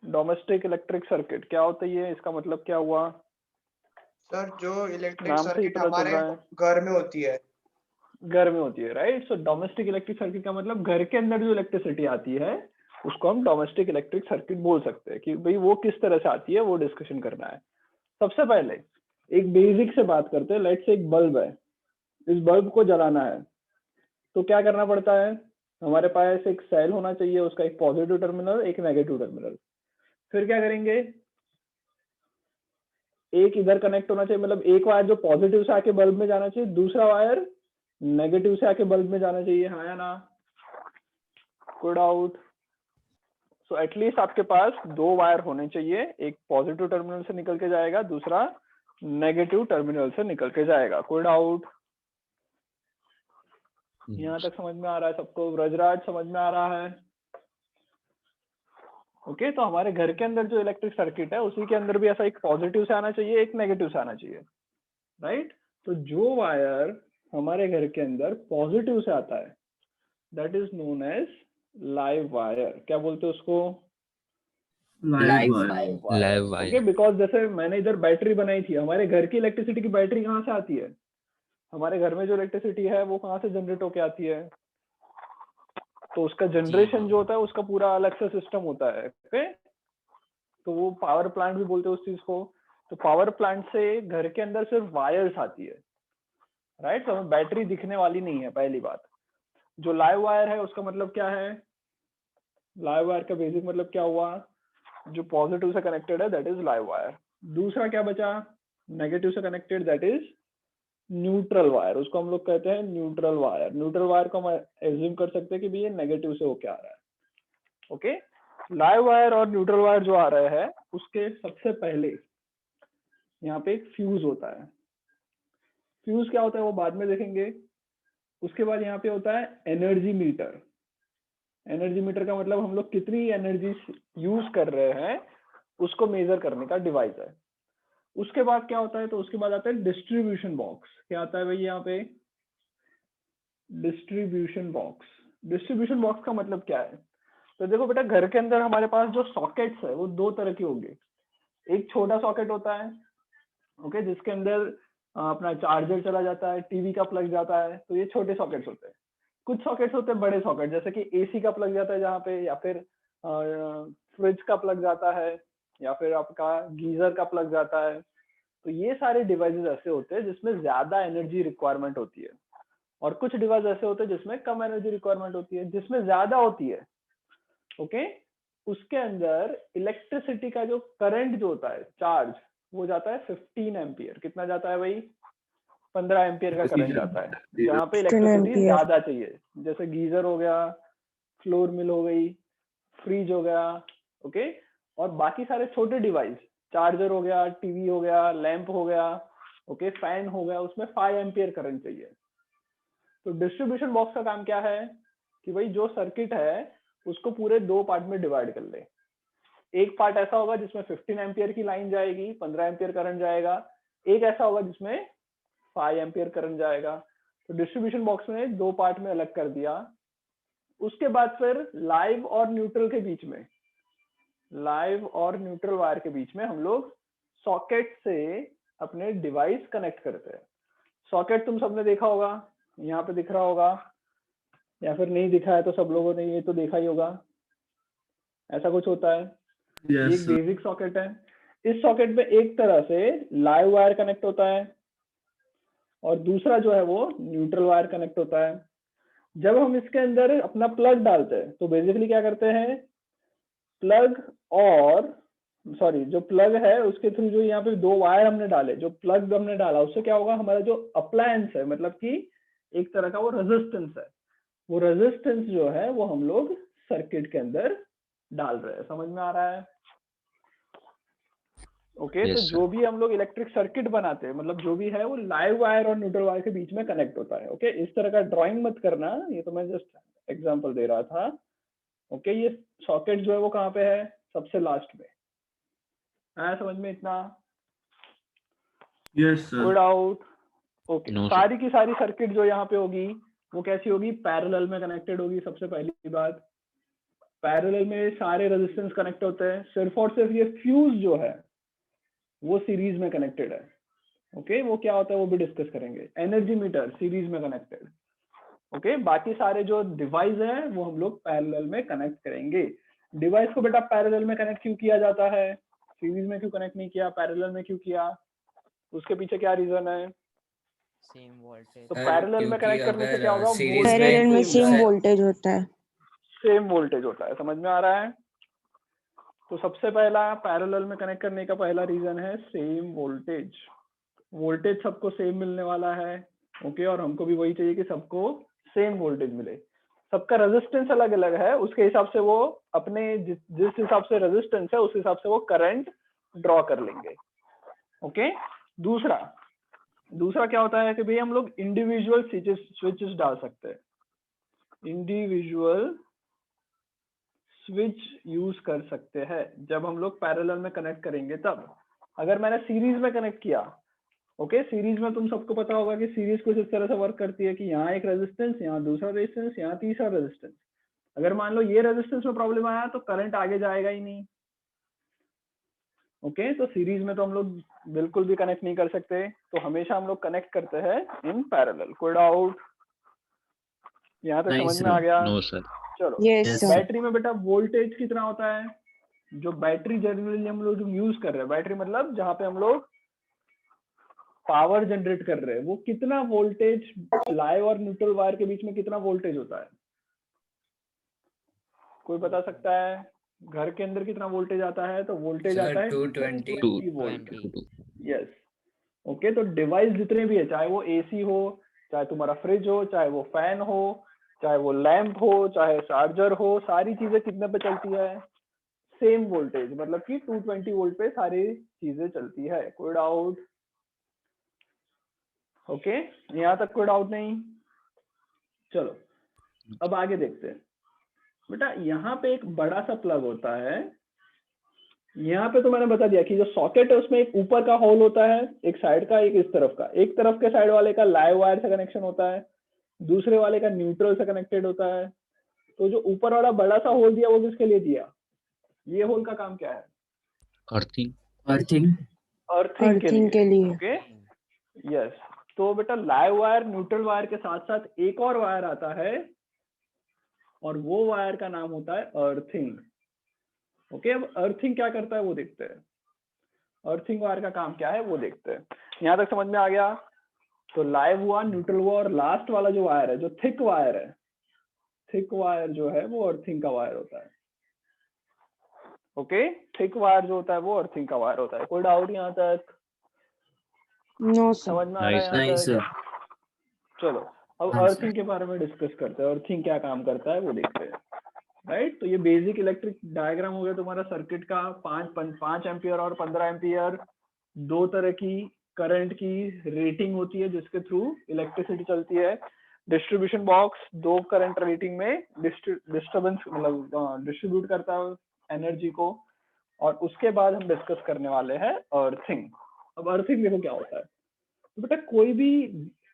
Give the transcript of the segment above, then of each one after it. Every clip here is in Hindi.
डोमेस्टिक इलेक्ट्रिक सर्किट क्या होता है ये, इसका मतलब क्या हुआ? सर जो इलेक्ट्रिक नाम से ही सर्किट पता चल हमारे रहा है घर में होती है। घर में होती है, राइट। सो डोमेस्टिक इलेक्ट्रिक सर्किट का मतलब घर के अंदर जो इलेक्ट्रिसिटी आती है उसको हम डोमेस्टिक इलेक्ट्रिक सर्किट बोल सकते हैं। कि भाई वो किस तरह से आती है वो डिस्कशन करना है। सबसे पहले एक बेसिक से बात करते हैं। लेट्स से एक बल्ब है, इस बल्ब को जलाना है तो क्या करना पड़ता है? हमारे पास एक सेल होना चाहिए, उसका एक पॉजिटिव टर्मिनल एक नेगेटिव टर्मिनल। फिर क्या करेंगे, एक इधर कनेक्ट होना चाहिए, मतलब एक वायर जो पॉजिटिव से आके बल्ब में जाना चाहिए, दूसरा वायर नेगेटिव से आके बल्ब में जाना चाहिए, हाँ या ना? Good out. सो एटलीस्ट आपके पास दो वायर होने चाहिए, एक पॉजिटिव टर्मिनल से निकल के जाएगा, दूसरा नेगेटिव टर्मिनल से निकल के जाएगा। Good out. यहाँ तक समझ में आ रहा है सबको? ब्रजराज समझ में आ रहा है? ओके तो हमारे घर के अंदर जो इलेक्ट्रिक सर्किट है उसी के अंदर भी ऐसा एक पॉजिटिव से आना चाहिए एक नेगेटिव से आना चाहिए, राइट। तो जो वायर हमारे घर के अंदर पॉजिटिव से आता है that is known as live wire. क्या बोलते हैं उसको? Live live live wire. Okay, because जैसे मैंने इधर बैटरी बनाई थी, हमारे घर की इलेक्ट्रिसिटी की बैटरी कहाँ से आती है? हमारे घर में जो इलेक्ट्रिसिटी है वो कहाँ से जनरेट होके आती है? तो उसका जनरेशन जो होता है उसका पूरा अलग से सिस्टम होता है। ओके, तो वो पावर प्लांट भी बोलते हैं उस चीज को। तो पावर प्लांट से घर के अंदर सिर्फ वायर्स आती है, राइट। तो हमें बैटरी दिखने वाली नहीं है, पहली बात। जो लाइव वायर है उसका मतलब क्या है? लाइव वायर का बेसिक मतलब क्या हुआ? जो पॉजिटिव से कनेक्टेड है दैट इज लाइव वायर। दूसरा क्या बचा? नेगेटिव से connected that is neutral wire. उसको हम लोग कहते हैं न्यूट्रल वायर। न्यूट्रल वायर को हम एज्यूम कर सकते हैं कि भी ये नेगेटिव से होके आ रहा है। ओके, लाइव वायर और न्यूट्रल वायर जो आ रहा है उसके सबसे पहले यहाँ पे एक फ्यूज होता है। फ्यूज क्या होता है वो बाद में देखेंगे। उसके बाद यहाँ पे होता है एनर्जी मीटर। एनर्जी मीटर का मतलब हम लोग कितनी एनर्जी यूज कर रहे हैं उसको मेजर करने का डिवाइस है। उसके बाद क्या होता है? तो उसके बाद आता है डिस्ट्रीब्यूशन बॉक्स। क्या आता है भाई यहाँ पे? Distribution box. डिस्ट्रीब्यूशन बॉक्स का मतलब क्या है? तो देखो बेटा, घर के अंदर हमारे पास जो सॉकेट्स है वो दो तरह के होंगे। एक छोटा सॉकेट होता है, ओके, जिसके अंदर अपना चार्जर चला जाता है, टीवी का प्लग जाता है, तो ये छोटे सॉकेट्स होते हैं। कुछ सॉकेट्स होते हैं बड़े सॉकेट, जैसे कि एसी का प्लग जाता है जहाँ पे, या फिर फ्रिज का प्लग जाता है, या फिर आपका गीजर का प्लग जाता है। तो ये सारे डिवाइसेस ऐसे होते हैं जिसमें ज्यादा एनर्जी रिक्वायरमेंट होती है, और कुछ डिवाइस ऐसे होते हैं जिसमें कम एनर्जी रिक्वायरमेंट होती है। जिसमें ज्यादा होती है, ओके, उसके अंदर इलेक्ट्रिसिटी का जो करंट जो होता है, चार्ज, वो जाता है 15 एम्पियर। कितना जाता है भाई? 15 एम्पियर का करंट जाता है जहाँ पे 10 इलेक्ट्रिसिटी एम्पियर। ज्यादा चाहिए। जैसे गीजर हो गया, फ्लोर मिल हो गई, फ्रिज हो गया, ओके। और बाकी सारे छोटे डिवाइस, चार्जर हो गया, टीवी हो गया, लैंप हो गया, ओके, फैन हो गया, उसमें 5 एम्पियर करंट चाहिए। तो डिस्ट्रीब्यूशन बॉक्स का काम क्या है कि भाई जो सर्किट है उसको पूरे दो पार्ट में डिवाइड कर ले। एक पार्ट ऐसा होगा जिसमें 15 एम्पियर की लाइन जाएगी, 15 एम्पियर करंट जाएगा। एक ऐसा होगा जिसमें 5 एम्पियर करंट जाएगा। तो डिस्ट्रीब्यूशन बॉक्स में दो पार्ट में अलग कर दिया। उसके बाद फिर लाइव और न्यूट्रल के बीच में, लाइव और न्यूट्रल वायर के बीच में हम लोग सॉकेट से अपने डिवाइस कनेक्ट करते हैं। सॉकेट तुम सबने देखा होगा, यहाँ पे दिख रहा होगा, या फिर नहीं दिखा है तो सब लोगों ने ये तो देखा ही होगा। ऐसा कुछ होता है। ये एक बेसिक सॉकेट है। इस सॉकेट में एक तरह से लाइव वायर कनेक्ट होता है और दूसरा जो है वो न्यूट्रल वायर कनेक्ट होता है। जब हम इसके अंदर अपना प्लग डालते हैं तो बेसिकली क्या करते हैं, प्लग और सॉरी जो प्लग है उसके थ्रू जो यहाँ पे दो वायर हमने डाले, जो प्लग हमने डाला, उससे क्या होगा, हमारा जो अप्लायंस है, मतलब कि एक तरह का वो रेजिस्टेंस है, वो रेजिस्टेंस जो है वो हम लोग सर्किट के अंदर डाल रहे हैं। समझ में आ रहा है? ओके, तो जो भी हम लोग इलेक्ट्रिक सर्किट बनाते हैं, मतलब जो भी है वो लाइव वायर और न्यूट्रल वायर के बीच में कनेक्ट होता है। ओके, इस तरह का ड्राइंग मत करना, ये तो मैं जस्ट एग्जांपल दे रहा था। ओके, ये सॉकेट जो है वो कहाँ पे है? सबसे लास्ट में। आया समझ में इतना? Yes sir. Good out. Okay, सारी की सारी सर्किट जो यहाँ पे होगी वो कैसी होगी? पैरेलल में कनेक्टेड होगी। सबसे पहली बात, पैरेलल में सारे रेजिस्टेंस कनेक्ट होते हैं, सिर्फ और सिर्फ ये फ्यूज जो है वो सीरीज में कनेक्टेड है। ओके वो क्या होता है वो भी डिस्कस करेंगे। एनर्जी मीटर सीरीज में कनेक्टेड। ओके बाकी सारे जो डिवाइस है वो हम लोग पैरेलल में कनेक्ट करेंगे। डिवाइस को बेटा पैरेलल में कनेक्ट क्यों किया जाता है, सीरीज में क्यों कनेक्ट नहीं किया, पैरेलल में क्यों किया, उसके पीछे क्या रीजन है? Same voltage. तो पैरेलल में कनेक्ट करने से क्या होगा, पैरेलल में सेम वोल्टेज होता है, सेम वोल्टेज होता है। समझ में आ रहा है? तो सबसे पहला पैरेलल में कनेक्ट करने का पहला रीजन है सेम वोल्टेज। वोल्टेज सबको सेम मिलने वाला है। ओके और हमको भी वही चाहिए कि सबको सेम वोल्टेज मिले। सबका रेजिस्टेंस अलग अलग है, उसके हिसाब से वो अपने जिस हिसाब से रेजिस्टेंस है उस हिसाब से वो करंट ड्रॉ कर लेंगे। ओके दूसरा क्या होता है कि भाई हम लोग इंडिविजुअल स्विचेस डाल सकते हैं, इंडिविजुअल स्विच यूज कर सकते हैं जब हम लोग पैरेलल में कनेक्ट करेंगे तब। अगर मैंने सीरीज में कनेक्ट किया, ओके सीरीज में तुम सबको पता होगा कि सीरीज कुछ इस तरह से वर्क करती है कि यहाँ एक रेजिस्टेंस, यहाँ दूसरा रेजिस्टेंस, यहाँ तीसरा रेजिस्टेंस। अगर मान लो ये रेजिस्टेंस में प्रॉब्लम आया तो करंट आगे जाएगा ही नहीं। ओके तो सीरीज में तो हम लोग बिल्कुल भी कनेक्ट नहीं कर सकते, तो हमेशा हम लोग कनेक्ट करते हैं इन पैरेलल। कोई डाउट यहाँ तक समझ में आ गया? No sir. चलो बैटरी में बेटा वोल्टेज कितना होता है? जो बैटरी जनरली हम लोग यूज कर रहे हैं, बैटरी मतलब जहाँ पे हम लोग पावर जनरेट कर रहे हैं, वो कितना वोल्टेज, लाइव और न्यूट्रल वायर के बीच में कितना वोल्टेज होता है? कोई बता सकता है? घर के अंदर कितना वोल्टेज आता है? तो वोल्टेज आता है 220 वोल्ट। यस ओके तो डिवाइस जितने भी है, चाहे वो एसी हो, चाहे तुम्हारा फ्रिज हो, चाहे वो फैन हो, चाहे वो लैंप हो, चाहे चार्जर हो, सारी चीजें कितने पे चलती है? सेम वोल्टेज, मतलब कि 220 वोल्ट पे सारी चीजें चलती है। कोई डाउट? ओके यहाँ तक कोई डाउट नहीं? चलो अब आगे देखते हैं। बेटा यहाँ पे एक बड़ा सा प्लग होता है, यहाँ पे तो मैंने बता दिया कि जो सॉकेट है उसमें एक ऊपर का होल होता है, एक साइड का, एक इस तरफ का। एक तरफ के साइड वाले का लाइव वायर से कनेक्शन होता है, दूसरे वाले का न्यूट्रल से कनेक्टेड होता है। तो जो ऊपर वाला बड़ा सा होल दिया वो किसके लिए दिया? ये होल का काम क्या है? अर्थिंग के लिए। ओके यस तो बेटा लाइव वायर न्यूट्रल वायर के साथ साथ एक और वायर आता है और वो वायर का नाम होता है अर्थिंग। ओके अब अर्थिंग क्या करता है वो देखते हैं। अर्थिंग वायर का काम क्या है वो देखते हैं। यहाँ तक समझ में आ गया? तो लाइव हुआ, न्यूट्रल हुआ, और लास्ट वाला जो वायर है, जो थिक वायर है, थिक वायर जो है वो अर्थिंग का वायर होता है। ओके थिक वायर जो होता है वो अर्थिंग का वायर होता है। कोई डाउट यहाँ तक? नो समझ में आ रहा है यहाँ तक? चलो अब अर्थिंग के बारे में डिस्कस करते हैं। अर्थिंग क्या काम करता है वो देखते हैं। राइट तो ये बेसिक इलेक्ट्रिक डायग्राम हो गया तुम्हारा सर्किट का। 5 एम्पियर और 15 एम्पियर दो तरह की करंट की रेटिंग होती है जिसके थ्रू इलेक्ट्रिसिटी चलती है। डिस्ट्रीब्यूशन बॉक्स दो करंट रेटिंग में डिस्टर्बेंस मतलब डिस्ट्रीब्यूट करता है एनर्जी को। और उसके बाद हम डिस्कस करने वाले हैं अर्थिंग। अब अर्थिंग देखो क्या होता है। तो बेटा कोई भी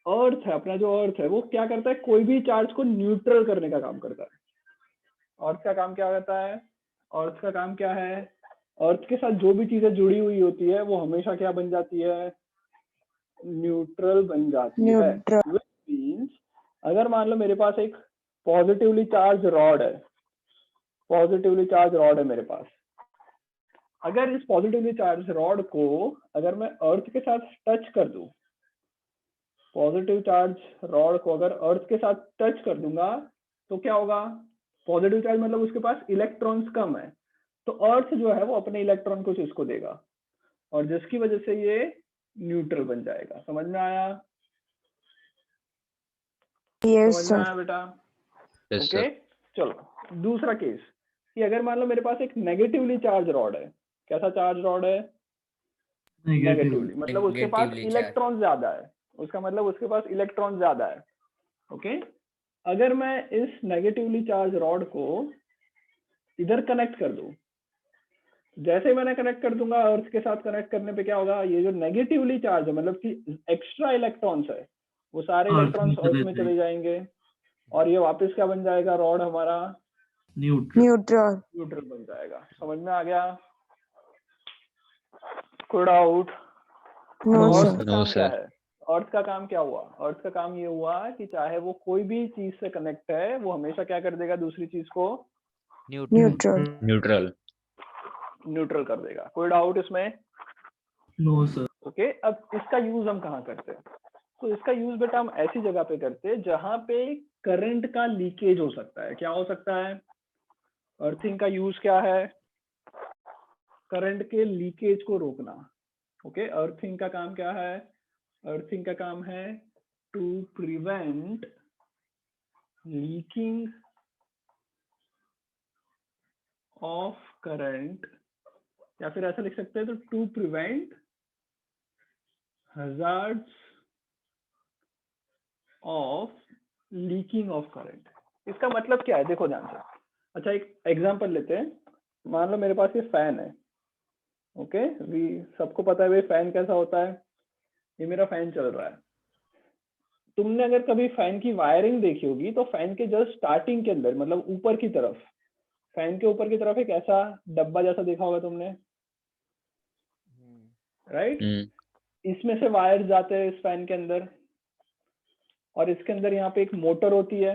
अर्थ है, अपना जो अर्थ है वो क्या करता है, कोई भी चार्ज को न्यूट्रल करने का काम करता है। अर्थ का काम क्या होता है? अर्थ का काम क्या है? अर्थ के साथ जो भी चीजें जुड़ी हुई होती है वो हमेशा क्या बन जाती है? न्यूट्रल बन जाती है। Which means, अगर मान लो मेरे पास एक पॉजिटिवली चार्ज रॉड है, पॉजिटिवली चार्ज रॉड है मेरे पास। अगर इस पॉजिटिवली चार्ज रॉड को अगर मैं अर्थ के साथ टच कर दूं, पॉजिटिव चार्ज रॉड को अगर अर्थ के साथ टच कर दूंगा तो क्या होगा? पॉजिटिव चार्ज मतलब उसके पास इलेक्ट्रॉन्स कम है, तो अर्थ जो है वो अपने इलेक्ट्रॉन कुछ इसको देगा और जिसकी वजह से ये न्यूट्रल बन जाएगा। समझ में आया? समझ में आया बेटा? ओके चलो दूसरा केस कि अगर मान लो मेरे पास एक नेगेटिवली चार्ज रॉड है। कैसा चार्ज रॉड है? नेगेटिवली, मतलब उसके पास इलेक्ट्रॉन ज्यादा है। उसका मतलब उसके पास इलेक्ट्रॉन ज्यादा है। ओके अगर मैं इस नेगेटिवली चार्ज रॉड को इधर कनेक्ट कर दूं, जैसे मैंने कनेक्ट कर दूंगा अर्थ के साथ कनेक्ट करने पे क्या होगा? ये जो नेगेटिवली चार्ज है मतलब कि एक्स्ट्रा इलेक्ट्रॉन्स है वो सारे इलेक्ट्रॉन्स अर्थ में चले जाएंगे और ये वापस क्या बन जाएगा? रॉड हमारा न्यूट्रल न्यूट्रल। न्यूट्रल बन जाएगा। समझ में आ गया? कोई डाउट? नो अर्थ सर। का नो काम क्या सर। है? अर्थ का काम क्या हुआ? अर्थ का काम ये हुआ कि चाहे वो कोई भी चीज से कनेक्ट है, वो हमेशा क्या कर देगा? दूसरी चीज को न्यूट्रल। न्यूट्रल। न्यूट्रल। न्यूट्रल कर देगा। कोई डाउट इसमें? No sir. ओके, अब इसका यूज हम कहाँ करते हैं? तो इसका यूज बेटा हम ऐसी जगह पे करते हैं जहां पे करंट का लीकेज हो सकता है। क्या हो सकता है? अर्थिंग का यूज क्या है? करंट के लीकेज को रोकना। ओके, अर्थिंग का काम क्या है? अर्थिंग का काम है to prevent leaking of current, या फिर ऐसा लिख सकते हैं तो to prevent hazards of leaking of current. इसका मतलब क्या है? देखो ध्यान से। अच्छा, एक एग्जांपल लेते हैं। मान लो मेरे पास ये फैन है। ओके, सबको पता है भाई फैन कैसा होता है। ये मेरा फैन चल रहा है। तुमने अगर कभी फैन की वायरिंग देखी होगी तो फैन के जस्ट स्टार्टिंग के अंदर, मतलब ऊपर की तरफ, फैन के ऊपर की तरफ एक ऐसा डब्बा जैसा देखा होगा तुमने, राइट? इसमें से वायर जाते हैं इस फैन के अंदर, और इसके अंदर यहाँ पे एक मोटर होती है।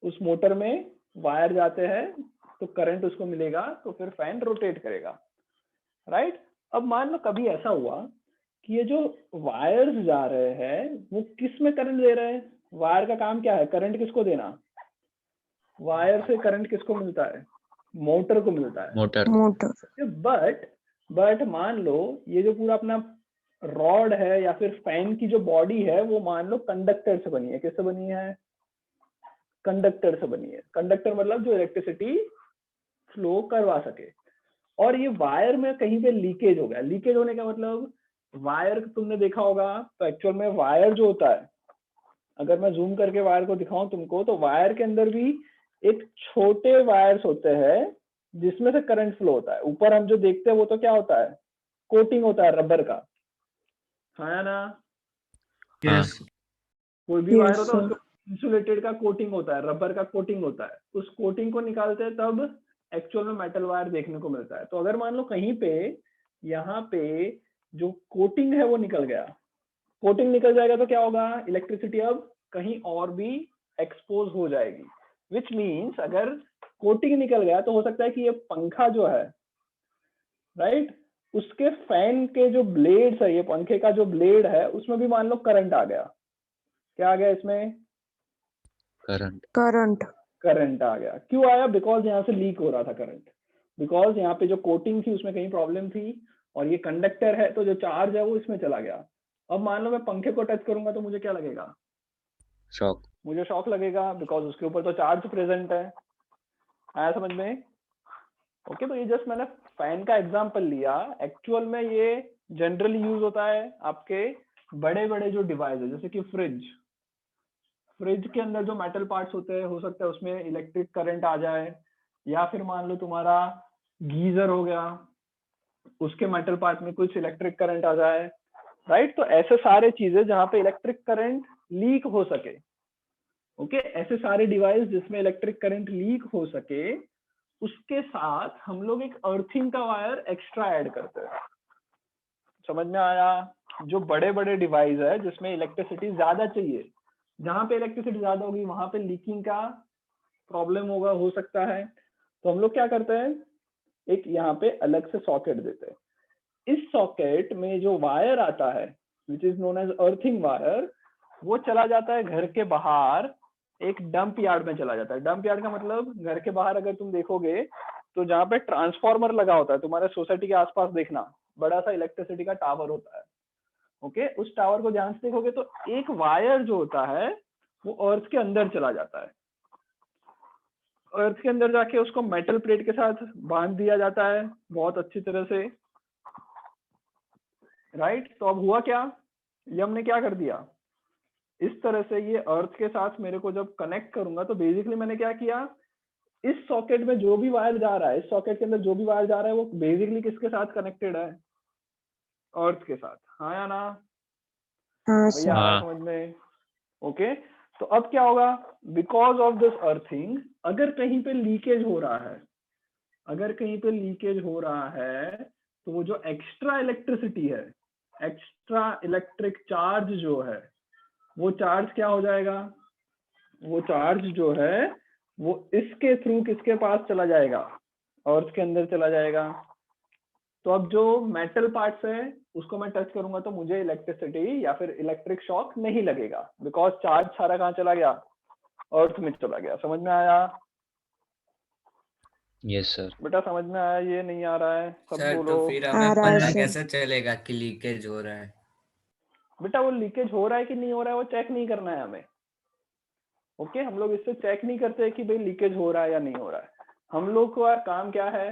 उस मोटर में वायर जाते हैं तो करंट उसको मिलेगा, तो फिर फैन रोटेट करेगा, राइट? अब मान लो कभी ऐसा हुआ कि ये जो वायर्स जा रहे हैं वो किस में करंट दे रहे हैं? वायर का काम क्या है? करंट किसको देना? वायर से करंट किसको मिलता है? मोटर को मिलता है। मोटर। मोटर। बट मान लो ये जो पूरा अपना रॉड है या फिर फैन की जो बॉडी है वो मान लो कंडक्टर से बनी है। किससे बनी है? कंडक्टर से बनी है। कंडक्टर मतलब जो इलेक्ट्रिसिटी फ्लो करवा सके। और ये वायर में कहीं पे लीकेज हो गया। लीकेज होने का मतलब, वायर तुमने देखा होगा तो एक्चुअल में वायर जो होता है, अगर मैं जूम करके वायर को दिखाऊं तुमको, तो वायर के अंदर भी एक छोटे वायर्स होते हैं जिसमें से करंट फ्लो होता है। ऊपर हम जो देखते हैं वो तो क्या होता है? कोटिंग होता है रबर का, है ना? यस कोई भी वायर यस होता है सर। उसको इंसुलेटेड का कोटिंग होता है, रबर का कोटिंग होता है। उस कोटिंग को निकालते हैं तब एक्चुअल में मेटल वायर देखने को मिलता है। तो अगर मान लो कहीं पे यहाँ पे जो कोटिंग है वो निकल गया, कोटिंग निकल जाएगा तो क्या होगा? इलेक्ट्रिसिटी अब कहीं और भी एक्सपोज हो जाएगी। विच मीन्स अगर कोटिंग निकल गया तो हो सकता है कि ये पंखा जो है, राइट, उसके फैन के जो ब्लेड्स है, ये पंखे का जो ब्लेड है, उसमें भी मान लो करंट आ गया। क्या आ गया इसमें? करंट। करंट। करंट आ गया। क्यों आया? बिकॉज यहाँ से लीक हो रहा था करंट। बिकॉज यहाँ पे जो कोटिंग थी उसमें कहीं प्रॉब्लम थी, और ये कंडक्टर है तो जो चार्ज है वो इसमें चला गया। अब मान लो मैं पंखे को टच करूंगा तो मुझे क्या लगेगा? शॉक। मुझे शॉक लगेगा, बिकॉज उसके ऊपर तो चार्ज प्रेजेंट है। आया समझ में? ओके, तो ये जस्ट मैंने फैन का एग्जांपल लिया। एक्चुअल में ये जनरली यूज होता है आपके बड़े बड़े जो डिवाइस है, जैसे कि फ्रिज के अंदर जो मेटल पार्ट्स होते हैं, हो सकता है उसमें इलेक्ट्रिक करंट आ जाए। या फिर मान लो तुम्हारा गीजर हो गया, उसके मेटल पार्ट में कुछ इलेक्ट्रिक करंट आ जाए, राइट? तो ऐसे सारे चीजें जहां पे इलेक्ट्रिक करंट लीक हो सके, ओके, ऐसे सारे डिवाइस जिसमें इलेक्ट्रिक करंट लीक हो सके, उसके साथ हम लोग एक अर्थिंग का वायर एक्स्ट्रा ऐड करते हैं। समझ में आया? जो बड़े बड़े डिवाइस है जिसमें इलेक्ट्रिसिटी ज्यादा चाहिए, जहां पे इलेक्ट्रिसिटी ज्यादा होगी वहां पे लीकिंग का प्रॉब्लम होगा, हो सकता है। तो हम लोग क्या करते हैं, एक यहाँ पे अलग से सॉकेट देते हैं। इस सॉकेट में जो वायर आता है, which is known as earthing wire, वो चला जाता है घर के बाहर, एक डंप यार्ड में चला जाता है। डंप यार्ड का मतलब, घर के बाहर अगर तुम देखोगे तो जहाँ पे ट्रांसफार्मर लगा होता है, तुम्हारे सोसाइटी के आसपास देखना बड़ा सा इलेक्ट्रिसिटी का टावर होता है। ओके, उस टावर को ध्यान से देखोगे तो एक वायर जो होता है वो अर्थ के अंदर चला जाता है। अर्थ के अंदर जाके उसको मेटल प्लेट के साथ बांध दिया जाता है बहुत अच्छी तरह से, राइट? तो अब हुआ क्या, ये हमने क्या कर दिया, इस तरह से ये अर्थ के साथ मेरे को जब कनेक्ट करूंगा तो बेसिकली मैंने क्या किया, इस सॉकेट में जो भी वायर जा रहा है, इस सॉकेट के अंदर जो भी वायर जा रहा है वो बेसिकली किसके साथ कनेक्टेड है? अर्थ के साथ। हाँ या ना? हाँ भैया सर। आया हाँ। समझ में? ओके, तो अब क्या होगा, बिकॉज ऑफ दिस अर्थिंग अगर कहीं पे लीकेज हो रहा है, अगर कहीं पे लीकेज हो रहा है तो वो जो एक्स्ट्रा इलेक्ट्रिसिटी है, एक्स्ट्रा इलेक्ट्रिक चार्ज जो है, वो चार्ज क्या हो जाएगा, वो चार्ज जो है वो इसके थ्रू किसके पास चला जाएगा, अर्थ के अंदर चला जाएगा। तो अब जो मेटल पार्ट्स है उसको मैं टच करूंगा तो मुझे इलेक्ट्रिसिटी या फिर इलेक्ट्रिक शॉक नहीं लगेगा, बिकॉज चार्ज सारा कहाँ चला गया, अर्थ में चला गया। समझ में आया यस सर। बेटा, समझ में आया? ये नहीं आ रहा है सब सर बोलो। तो फिर आ हमें रहा है पता सर। कैसे चलेगा कि लीकेज हो रहा है? बेटा वो लीकेज हो रहा है कि नहीं हो रहा है वो चेक नहीं करना है हमें। ओके, हम लोग इससे चेक नहीं करते कि भाई लीकेज हो रहा है या नहीं हो रहा है। हम लोग का काम क्या है,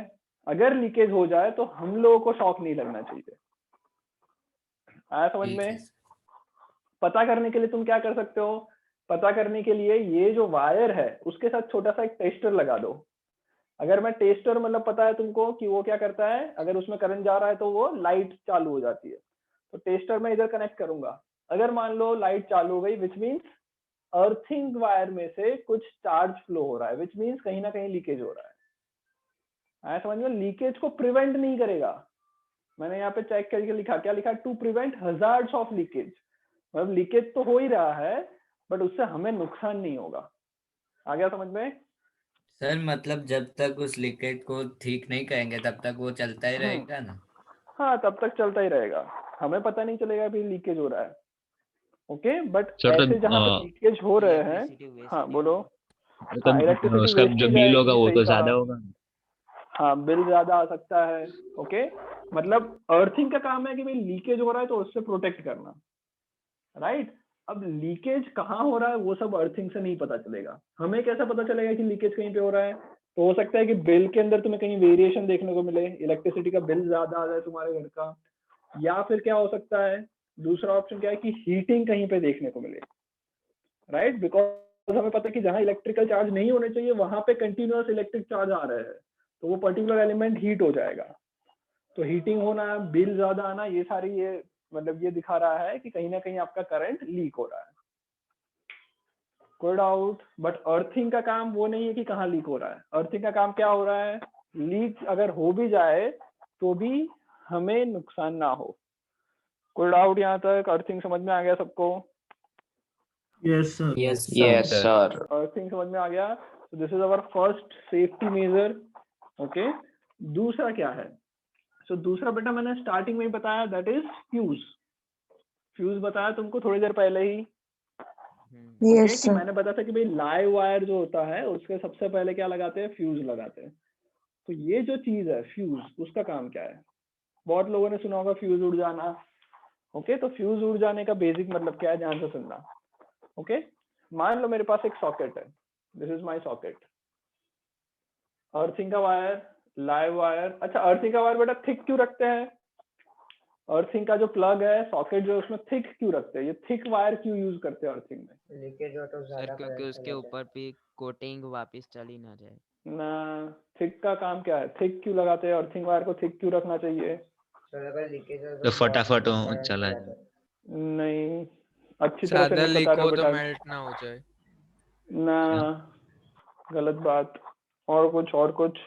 अगर लीकेज हो जाए तो हम लोगों को शॉक नहीं लगना चाहिए। आया समझ ठीक में? है। पता करने के लिए तुम क्या कर सकते हो, पता करने के लिए ये जो वायर है उसके साथ छोटा सा एक टेस्टर लगा दो। अगर मैं टेस्टर मतलब पता है तुमको कि वो क्या करता है, अगर उसमें करंट जा रहा है तो वो लाइट चालू हो जाती है। तो टेस्टर मैं इधर कनेक्ट करूंगा, अगर मान लो लाइट चालू हो गई, विच मीन्स अर्थिंग वायर में से कुछ चार्ज फ्लो हो रहा है, विच मीन्स कहीं ना कहीं लीकेज हो रहा है। आया समझ में? लीकेज को प्रिवेंट नहीं करेगा। मैंने यहाँ पे चेक करके लिखा, क्या लिखा, to prevent hazards of leakage. मतलब लीकेज तो हो ही रहा है बट उससे हमें नुकसान नहीं होगा। आ गया समझ में? सर मतलब जब तक उस लीकेज को ठीक नहीं करेंगे तब तक वो चलता ही रहेगा ना? हाँ, तब तक चलता ही रहेगा, हमें पता नहीं चलेगा भी लीकेज हो रहा है। ओके, बट सर ऐसे जहाँ पे लीकेज हो रहे हैं, इलेक्ट्रिसिटी वेस्ट हाँ नहीं बोलो। होगी। हाँ, इलेक्ट्रिसिटी उसका वेस्ट जो ही बिल होगा जाएगी, वो सही तो कहा। ज्यादा होगा। हाँ, बिल ज्यादा आ सकता है। ओके, मतलब अर्थिंग का काम है कि भाई लीकेज हो रहा है तो उससे प्रोटेक्ट करना, राइट। अब लीकेज कहाँ हो रहा है वो सब अर्थिंग से नहीं पता चलेगा। हमें कैसा पता चलेगा कि लीकेज कहीं पे हो रहा है? तो हो सकता है कि बिल के अंदर तुम्हें कहीं वेरिएशन देखने को मिले, इलेक्ट्रिसिटी का बिल ज्यादा आ जाए तुम्हारे घर का, या फिर क्या हो सकता है, दूसरा ऑप्शन क्या है कि हीटिंग कहीं पे देखने को मिले, राइट। बिकॉज हमें पता है कि जहाँ इलेक्ट्रिकल चार्ज नहीं होने चाहिए वहां पे कंटिन्यूअस इलेक्ट्रिक चार्ज आ रहे हैं, तो वो पर्टिकुलर एलिमेंट हीट हो जाएगा। तो हीटिंग होना, बिल ज्यादा आना, ये सारी ये मतलब ये दिखा रहा है कि कहीं ना कहीं आपका करंट लीक हो रहा है। कोई डाउट? बट अर्थिंग का काम वो नहीं है कि कहाँ लीक हो रहा है। अर्थिंग का काम क्या हो रहा है, लीक अगर हो भी जाए तो भी हमें नुकसान ना हो। कोई डाउट यहाँ तक? अर्थिंग समझ में आ गया सबको? Yes, sir. Yes Yes, sir. sir. Earthing समझ में आ गया। तो this is our first safety major. Okay, दूसरा क्या है? सो दूसरा बेटा मैंने स्टार्टिंग में ही बताया, दैट इज फ्यूज। फ्यूज बताया तुमको थोड़ी देर पहले ही। हम्म, यस कि सर। मैंने बताया था कि भाई लाइव वायर जो होता है उसके सबसे पहले क्या लगाते हैं, फ्यूज लगाते हैं। तो ये जो चीज है फ्यूज, उसका काम क्या है? बहुत लोगों ने सुना होगा फ्यूज उड़ जाना। ओके, तो फ्यूज उड़ जाने का बेसिक मतलब क्या है, ध्यान से सुनना। ओके, मान लो मेरे पास एक सॉकेट है, this is my socket. Earthing का वायर, लाइव वायर। अच्छा, अर्थिंग का वायर बेटा थिक क्यों रखते हैं? अर्थिंग का जो प्लग है, सॉकेट जो है, उसमें थिक क्यों रखते हैं? ये थिक वायर क्यों यूज करते हैं अर्थिंग में? लीकेज हो तो सर ज्यादा क्योंकि करंट उसके चला जाए। ऊपर भी कोटिंग वापस चली ना जाए। ना, थिक का काम क्या है? थिक क्यों लगाते हैं? अर्थिंग वायर को थिक क्यों रखना चाहिए? सर अगर लीकेज हो तो तो फटाफट करंट चला चला जाए। जाए। नहीं, अच्छी तरह से ज्यादा नहीं लीक बता रहे हो हो तो बेटा। मेल्ट ना हो जाए। ना, क्या? गलत बात। और कुछ, और कुछ।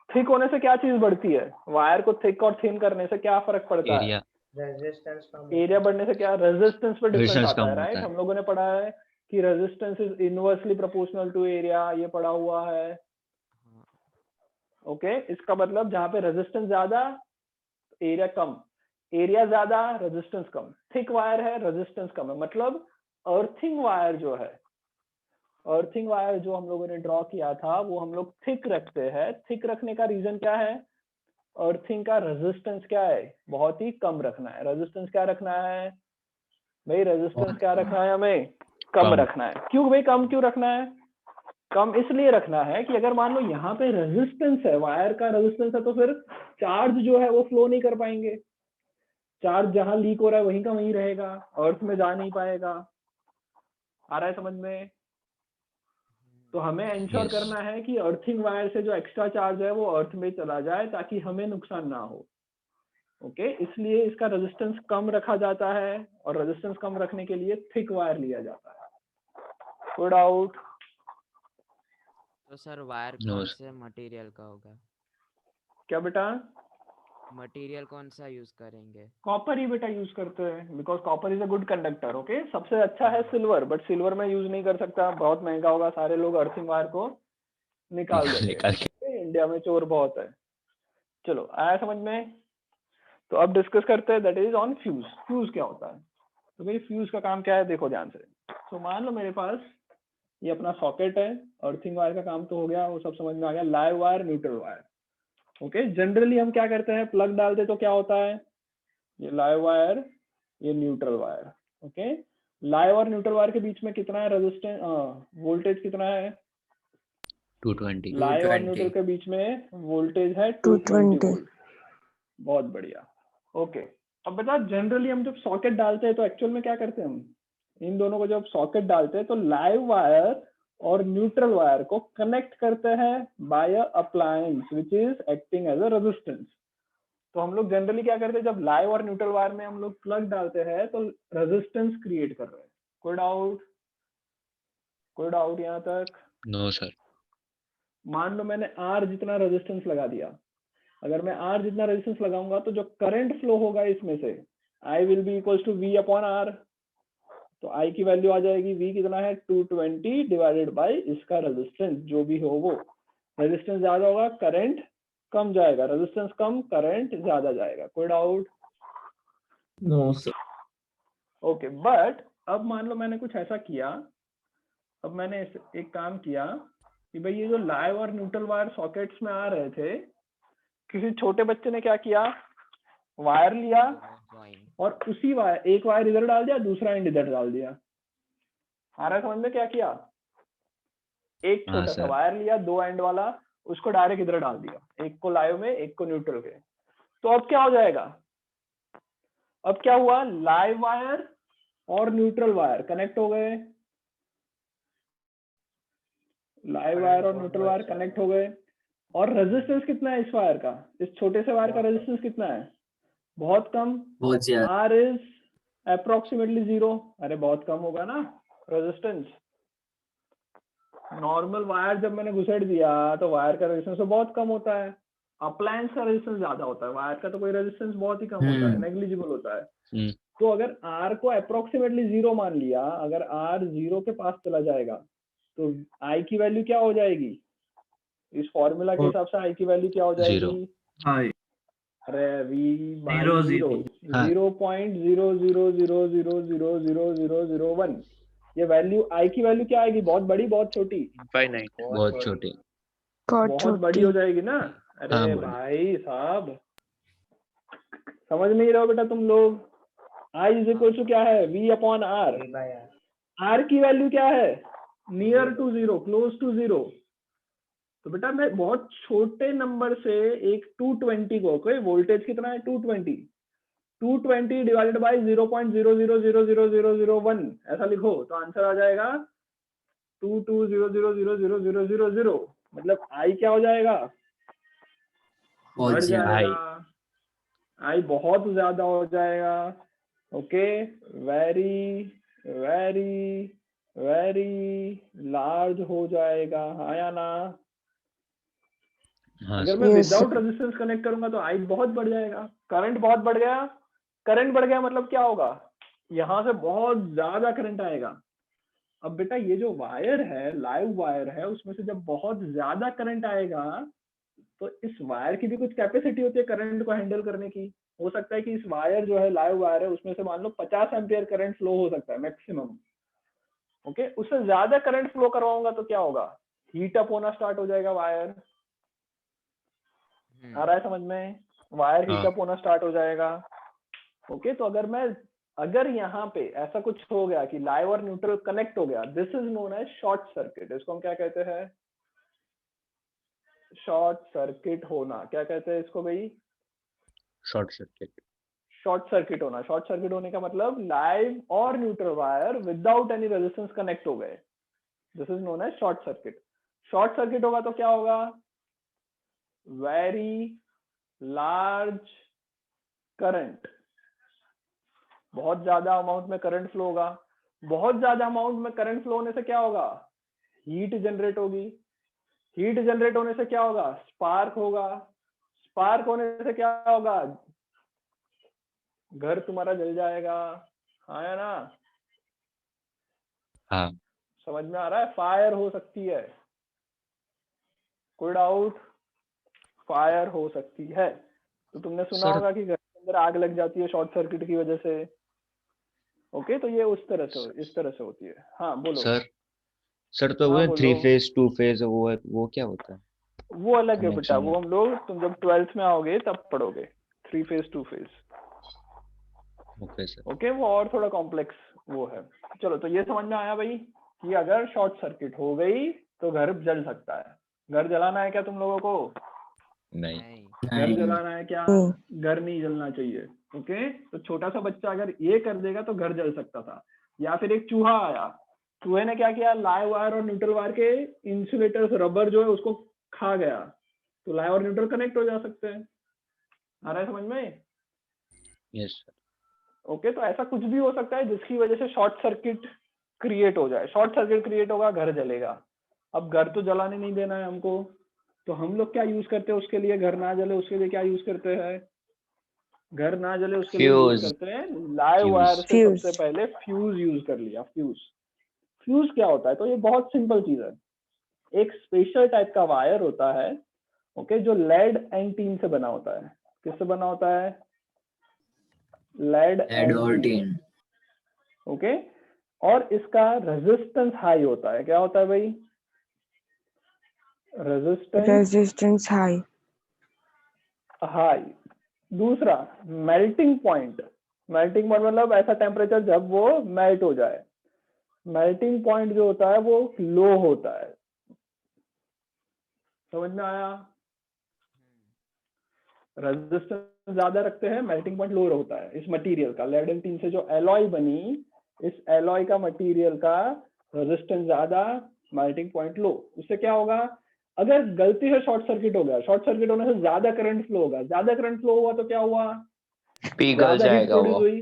थिक होने से क्या चीज बढ़ती है? वायर को थिक और थिन करने से क्या फर्क पड़ता है? एरिया, रेजिस्टेंस कम एरिया बढ़ने से क्या, रेजिस्टेंस पे डिफरेंस रेजिस्टेंस आता कम है, होता राइट। है। हम लोगों ने पढ़ा है कि resistance is inversely proportional to area, ये पढ़ा हुआ है। हाँ, ओके, इसका मतलब जहाँ पे रेजिस्टेंस ज्यादा, एरिया कम, एरिया ज्यादा, रेजिस्टेंस कम। थिक वायर है, रेजिस्टेंस कम है। मतलब अर्थिंग वायर जो है, अर्थिंग वायर जो हम लोगों ने ड्रॉ किया था वो हम लोग थिक रखते हैं। थिक रखने का रीजन क्या है? अर्थिंग का रेजिस्टेंस क्या है, बहुत ही कम रखना है। रेजिस्टेंस क्या रखना है भाई? रेजिस्टेंस क्या रखना है हमें? कम रखना है। क्यों भाई कम क्यों रखना है? कम इसलिए रखना है कि अगर मान लो यहाँ पे रेजिस्टेंस है, वायर का रेजिस्टेंस है, तो फिर चार्ज जो है वो फ्लो नहीं कर पाएंगे। चार्ज जहां लीक हो रहा है वहीं का वहीं रहेगा, अर्थ में जा नहीं पाएगा। आ रहा है समझ में? तो हमें इंश्योर यस। करना है कि अर्थिंग वायर से जो एक्स्ट्रा चार्ज है वो अर्थ में चला जाए ताकि हमें नुकसान ना हो। ओके, इसलिए इसका रेजिस्टेंस कम रखा जाता है और रेजिस्टेंस कम रखने के लिए थिक वायर लिया जाता है। कोई डाउट? तो सर वायर No, कौन sir. से मटेरियल का होगा? क्या बेटा? मटेरियल कौन सा यूज करेंगे? कॉपर ही बेटा यूज करते हैं, because copper is a good conductor. Okay, सबसे अच्छा है सिल्वर, बट सिल्वर में यूज नहीं कर सकता, बहुत महंगा होगा, सारे लोग अर्थिंग वायर को निकाल देंगे। निकाल के Okay, इंडिया में चोर बहुत है। चलो, आया समझ में? तो अब डिस्कस करते हैं, that is on fuse. Fuse क्या होता है? तो भाई फ्यूज का काम क्या है, देखो ध्यान से। तो मान लो मेरे पास ये अपना सॉकेट है, अर्थिंग वायर का काम तो हो गया, वो सब समझ में आ गया। Live wire, neutral wire. Okay, generally हम क्या करते हैं, प्लग डालते तो क्या होता है, ये लाइव वायर, ये न्यूट्रल वायर। ओके, लाइव और न्यूट्रल वायर के बीच में कितना है रेजिस्टेंस, वोल्टेज कितना है? 220. लाइव और न्यूट्रल 220 के बीच में वोल्टेज है 220 220 वोल्ट। बहुत बढ़िया। ओके, अब बता, जनरली हम जब सॉकेट डालते हैं तो एक्चुअल में क्या करते हैं, हम इन दोनों को जब सॉकेट डालते हैं तो लाइव वायर और न्यूट्रल वायर को कनेक्ट करते हैं by a appliance which is acting as a resistance. तो हम लोग जनरली क्या करते हैं, जब लाइव और न्यूट्रल वायर में हम लोग प्लग डालते हैं तो रेजिस्टेंस क्रिएट कर रहे हैं। कोई डाउट? कोई डाउट यहाँ तक? No, sir. मान लो मैंने R जितना रेजिस्टेंस लगा दिया, अगर मैं R जितना रेजिस्टेंस लगाऊंगा तो जो करंट फ्लो होगा इसमें से I will be equals to V upon R। तो I की वैल्यू आ जाएगी, V कितना है 220 डिवाइडेड बाय इसका रेजिस्टेंस, जो भी हो वो। रेजिस्टेंस ज्यादा होगा करंट कम जाएगा, रेजिस्टेंस कम करंट ज्यादा जाएगा। कोई doubt? No, sir. Okay, but अब मान लो मैंने कुछ ऐसा किया, अब मैंने एक काम किया कि भाई ये जो लाइव और न्यूट्रल वायर सॉकेट्स में आ रहे थे, किसी छोटे बच्चे ने क्या किया, वायर लिया ज्वाइन। और उसी वायर, एक वायर इधर डाल दिया, दूसरा एंड इधर डाल दिया। आ रहा है समझ में क्या किया? एक हाँ, छोटा सा सर. वायर लिया, दो एंड वाला, उसको डायरेक्ट इधर डाल दिया, एक को लाइव में एक को न्यूट्रल के। तो अब क्या हो जाएगा, अब क्या हुआ, लाइव वायर और न्यूट्रल वायर कनेक्ट हो गए, लाइव वायर और न्यूट्रल वायर कनेक्ट हो गए। और रेजिस्टेंस कितना है इस वायर का, इस छोटे से वायर का रेजिस्टेंस कितना है? बहुत कम, बहुत ज्यादा। R is approximately 0। अरे बहुत कम होगा ना रेजिस्टेंस। नॉर्मल वायर जब मैंने घुसेड़ दिया तो वायर का रेजिस्टेंस तो बहुत कम होता है, अप्लायंस का रेजिस्टेंस ज्यादा होता है, वायर का तो कोई रेजिस्टेंस बहुत ही कम होता है, नेग्लिजिबल होता है। हम्म. तो अगर R को अप्रोक्सीमेटली 0 मान लिया, अगर R 0 के पास चला जाएगा तो I की वैल्यू क्या हो जाएगी, इस फॉर्मूला के हिसाब से I की वैल्यू क्या हो जाएगी? Hi. अरे V बाई Zero, 0, zero. हाँ. 0.000000001। ये वैल्यू I की वैल्यू क्या आएगी, बहुत बड़ी बहुत छोटी? बहुत छोटी. बहुत बहुत बड़ी छोटी हो जाएगी ना। अरे हाँ, बड़ी. भाई साहब, समझ नहीं रहे हो बेटा तुम लोग। I इज इक्वल टू क्या है, V upon R। V by R. R की वैल्यू क्या है, नियर टू 0, क्लोज टू 0। तो बेटा मैं बहुत छोटे नंबर से एक 220 को, कोई वोल्टेज कितना है 220 डिवाइडेड बाय 0.0000001 ऐसा लिखो तो आंसर आ जाएगा 2200000000। मतलब I क्या हो जाएगा, बहुत बढ़ ज्यादा। जाएगा, I बहुत ज्यादा हो जाएगा। Okay, very very very large हो जाएगा, हाँ या ना? हाँ, अगर sir. मैं Yes, विदाउट रेजिस्टेंस कनेक्ट करूंगा तो I बहुत बढ़ जाएगा, करंट बहुत बढ़ गया। करंट बढ़ गया मतलब क्या होगा, यहाँ से बहुत ज्यादा करंट आएगा। अब बेटा ये जो वायर है, लाइव वायर है, उसमें से जब बहुत ज्यादा करंट आएगा तो इस वायर की भी कुछ कैपेसिटी होती है करंट को हैंडल करने की। हो सकता है कि इस वायर जो है, लाइव वायर है, उसमें से मान लो 50 एम्पियर करंट फ्लो हो सकता है मैक्सिमम। ओके, उससे ज्यादा करंट फ्लो करवाऊंगा तो क्या होगा, हीट अप होना स्टार्ट हो जाएगा वायर। आ रहा है समझ में, वायर हीट हाँ. अप होना स्टार्ट हो जाएगा। ओके, तो अगर यहाँ पे ऐसा कुछ हो गया कि लाइव और न्यूट्रल कनेक्ट हो गया, this is known as short circuit. इसको हम क्या कहते हैं, शॉर्ट सर्किट होना। क्या कहते हैं इसको भाई, Short circuit. शॉर्ट सर्किट होना। शॉर्ट सर्किट होने का मतलब लाइव और neutral wire without any resistance connect हो गए, this is known as short circuit. Short circuit होगा तो क्या होगा, वेरी लार्ज करंट, बहुत ज्यादा अमाउंट में करंट फ्लो होगा। बहुत ज्यादा अमाउंट में करंट फ्लो होने से क्या होगा, हीट जनरेट होगी, हीट जनरेट होने से क्या होगा, स्पार्क होगा, स्पार्क होने से क्या होगा, घर तुम्हारा जल जाएगा, हाँ या ना, हाँ समझ में आ रहा है, फायर हो सकती है, कोई डाउट, फायर हो सकती है। तो तुमने सुना सर होगा कि घर के अंदर आग लग जाती है शॉर्ट सर्किट की वजह से। ओके, तो ये उस तरह से, इस तरह से होती है। हाँ बोलो। सर तो वो हाँ है 3 बोलो। फेज 2 फेज, वो क्या होता है? वो अलग है बेटा, Connection वो हम लोग तुम जब 12th में आओगे तब पढ़ोगे, 3 phase 2 phase. Okay sir. Okay, वो और थोड़ा कॉम्प्लेक्स वो है। चलो, तो ये समझ में आया भाई कि अगर शॉर्ट सर्किट हो गई तो घर जल सकता है। घर जलाना है क्या तुम लोगों को? नहीं। नहीं। घर जलाना है क्या? नहीं। घर नहीं जलना चाहिए। ओके, तो छोटा सा बच्चा अगर ये कर देगा तो घर जल सकता था। या फिर एक चूहा आया, चूहे ने क्या किया, लाइव वायर और न्यूट्रल वायर के इंसुलेटर्स रबर जो है उसको खा गया, तो लाइव और न्यूट्रल कनेक्ट हो जा सकते हैं। आ रहा है समझ में? Yes sir. ओके, तो ऐसा कुछ भी हो सकता है जिसकी वजह से शॉर्ट सर्किट क्रिएट हो जाए। शॉर्ट सर्किट क्रिएट होगा, घर जलेगा। अब घर तो जलाने नहीं देना है हमको, तो हम लोग क्या यूज करते हैं उसके लिए, घर ना जले उसके लिए क्या यूज करते हैं? घर ना जले उसके लिए यूज फ्यूज। करते हैं लाइव फ्यूज। वायर से। फ्यूज। सबसे पहले फ्यूज यूज कर लिया। फ्यूज, फ्यूज क्या होता है? तो ये बहुत सिंपल चीज है। एक स्पेशल टाइप का वायर होता है, ओके, जो लेड एंड टीन से बना होता है। किससे बना होता है? Lead and teen. ओके, और इसका रेजिस्टेंस हाई होता है। क्या होता है भाई? Resistance high. हाई। दूसरा, मेल्टिंग पॉइंट। मेल्टिंग पॉइंट मतलब ऐसा टेम्परेचर जब वो मेल्ट हो जाए। मेल्टिंग पॉइंट जो होता है वो लो होता है। समझ में आया? रेजिस्टेंस ज्यादा रखते हैं, मेल्टिंग पॉइंट लो होता है। इस मटेरियल का, लेड एंड टीन से जो एलॉय बनी, इस एलॉय का मटेरियल का रेजिस्टेंस ज्यादा, मेल्टिंग पॉइंट लो। उससे क्या होगा, अगर गलती से शॉर्ट सर्किट हो गया, शॉर्ट सर्किट होने से ज्यादा करंट फ्लो होगा। ज्यादा करंट फ्लो हुआ तो क्या हुआ, पिघल ज्यादा हीट जाएगा प्रोड्यूस वो। हुई।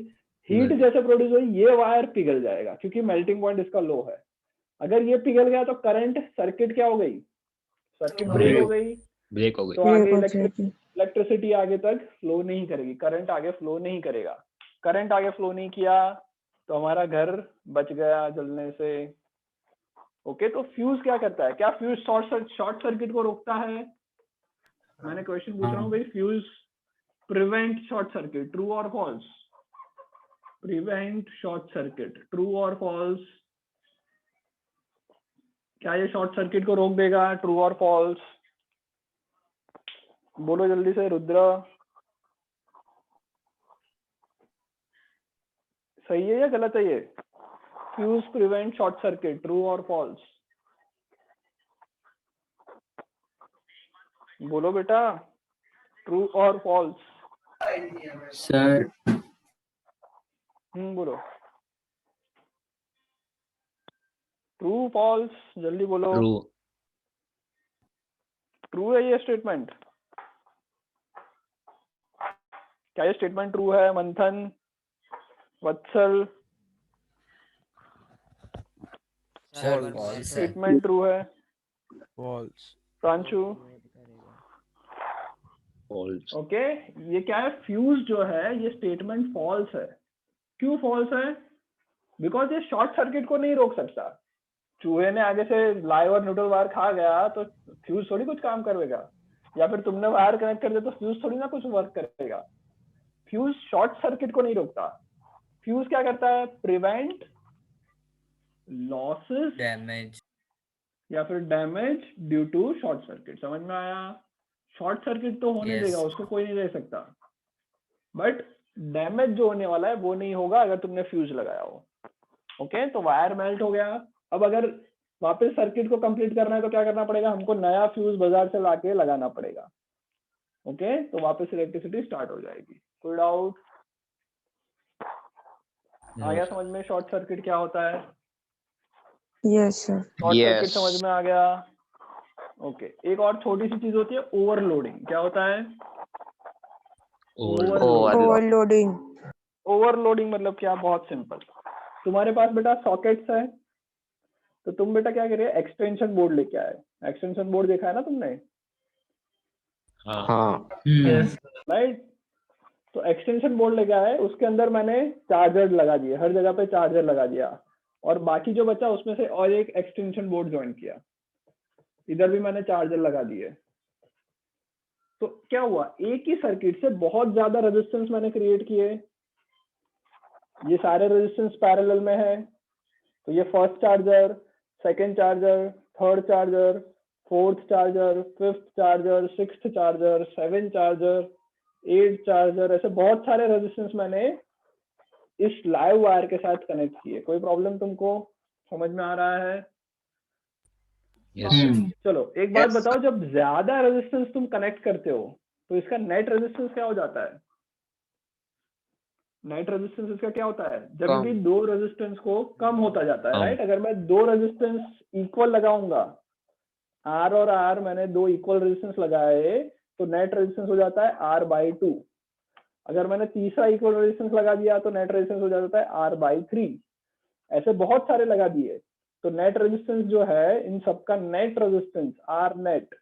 हीट जैसे प्रोड्यूस हुई, ये वायर पिघल जाएगा क्योंकि मेल्टिंग पॉइंट इसका लो है। अगर ये पिघल गया तो करंट, सर्किट क्या हो गई, सर्किट ब्रेक हो गई। ब्रेक हो गई। तो ब्रेक आगे हो जाएगी। इलेक्ट्रिसिटी आगे तक फ्लो नहीं करेगी, करंट आगे फ्लो नहीं करेगा। करंट आगे फ्लो नहीं किया तो हमारा घर बच गया जलने से। ओके, तो फ्यूज क्या करता है? क्या फ्यूज शॉर्ट सर्किट को रोकता है? मैंने क्वेश्चन पूछ रहा हूँ भाई, fuse prevent short circuit, true और false? Prevent short circuit, true और फॉल्स? क्या ये शॉर्ट सर्किट को रोक देगा, ट्रू और फॉल्स? बोलो जल्दी से रुद्र। सही है या गलत है ये? Fuse prevent short circuit, true और फॉल्स? बोलो बेटा, ट्रू और फॉल्स? सर बोलो, ट्रू फॉल्स, जल्दी बोलो। ट्रू। ट्रू है ये स्टेटमेंट? क्या ये स्टेटमेंट ट्रू है? मंथन, वत्सल, सर फॉल्स है। स्टेटमेंट ट्रू है? फॉल्स। प्रांशु? फॉल्स। ओके, ये क्या है, फ्यूज जो है ये स्टेटमेंट फॉल्स है। क्यों फॉल्स है? बिकॉज ये शॉर्ट सर्किट को नहीं रोक सकता। चूहे ने आगे से लाइव और न्यूट्रल वायर खा गया तो फ्यूज थोड़ी कुछ काम करेगा, या फिर तुमने वायर कनेक्ट कर दिया तो फ्यूज थोड़ी ना कुछ वर्क करेगा। फ्यूज शॉर्ट सर्किट को नहीं रोकता। फ्यूज क्या करता है? प्रिवेंट लॉसेस, डैमेज या फिर damage due to short circuit. समझ में आया? शॉर्ट सर्किट तो होने देगा, उसको कोई नहीं दे सकता, बट डैमेज जो होने वाला है वो नहीं होगा अगर तुमने फ्यूज लगाया हो। ओके, तो वायर मेल्ट हो गया। अब अगर वापस सर्किट को कंप्लीट करना है तो क्या करना पड़ेगा? हमको नया फ्यूज बाजार से लाके लगाना पड़ेगा। ओके, तो वापस इलेक्ट्रिसिटी स्टार्ट हो जाएगी। कोई डाउट? आ गया समझ में शॉर्ट सर्किट क्या होता है? Yes sir. Short circuit yes. समझ में आ गया। ओके, एक और छोटी सी चीज होती है ओवरलोडिंग। क्या होता है? ओवरलोडिंग। ओवरलोडिंग मतलब क्या? बहुत सिंपल। तुम्हारे पास बेटा सॉकेट्स है, तो तुम बेटा क्या करिए, एक्सटेंशन बोर्ड लेके आए। एक्सटेंशन बोर्ड देखा है ना तुमने, हाँ हाँ Yes. राइट? तो एक्सटेंशन बोर्ड लेके आए, उसके अंदर मैंने चार्जर लगा दिए, हर जगह पे चार्जर लगा दिया, और बाकी जो बचा उसमें से और एक एक्सटेंशन बोर्ड ज्वाइन किया, इधर भी मैंने चार्जर लगा दिए। तो क्या हुआ, एक ही सर्किट से बहुत ज्यादा रेजिस्टेंस मैंने क्रिएट किए। ये सारे रेजिस्टेंस पैरेलल में है, तो ये first charger, second charger, third charger, fourth charger, fifth charger, sixth charger, seven charger, 8 charger, ऐसे बहुत सारे रेजिस्टेंस मैंने इस लाइव वायर के साथ कनेक्ट किए। कोई प्रॉब्लम तुमको समझ में आ रहा है? यस सर चलो एक बात बताओ, जब ज्यादा रेजिस्टेंस तुम कनेक्ट करते हो तो इसका नेट रेजिस्टेंस क्या हो जाता है? नेट रेजिस्टेंस इसका क्या होता है? जब कम। भी दो रेजिस्टेंस को कम होता जाता है, कम। राइट? अगर मैं दो रेजिस्टेंस इक्वल लगाऊंगा, आर और आर, मैंने दो इक्वल रेजिस्टेंस लगाए, तो नेट रेजिस्टेंस हो जाता है R/2। अगर मैंने तीसरा इक्वल रेजिस्टेंस लगा दिया तो नेट रेजिस्टेंस हो जाता है R/3। ऐसे बहुत सारे लगा दिए, तो नेट रेजिस्टेंस जो है, इन सबका नेट रेजिस्टेंस आर नेट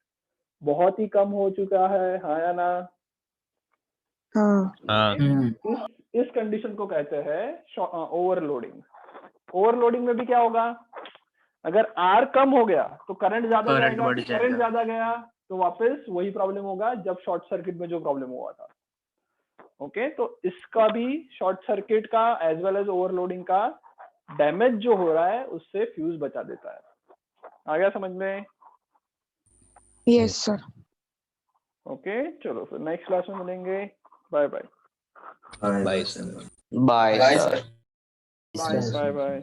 बहुत ही कम हो चुका है, हाँ या ना? हाँ हाँ इस कंडीशन को कहते हैं ओवरलोडिंग। ओवरलोडिंग में भी क्या होगा, अगर आर कम हो गया तो करंट ज्यादा Current जाएगा, बढ़ जाएगा। करंट ज्यादा गया तो वापस वही प्रॉब्लम होगा जब शॉर्ट सर्किट में जो प्रॉब्लम हुआ था। ओके, तो इसका भी शॉर्ट सर्किट का एज वेल एज ओवरलोडिंग का डैमेज जो हो रहा है उससे फ्यूज बचा देता है। आ गया समझ में? Yes sir. ओके, चलो फिर नेक्स्ट क्लास में मिलेंगे। Bye bye. Bye sir bye sir bye bye.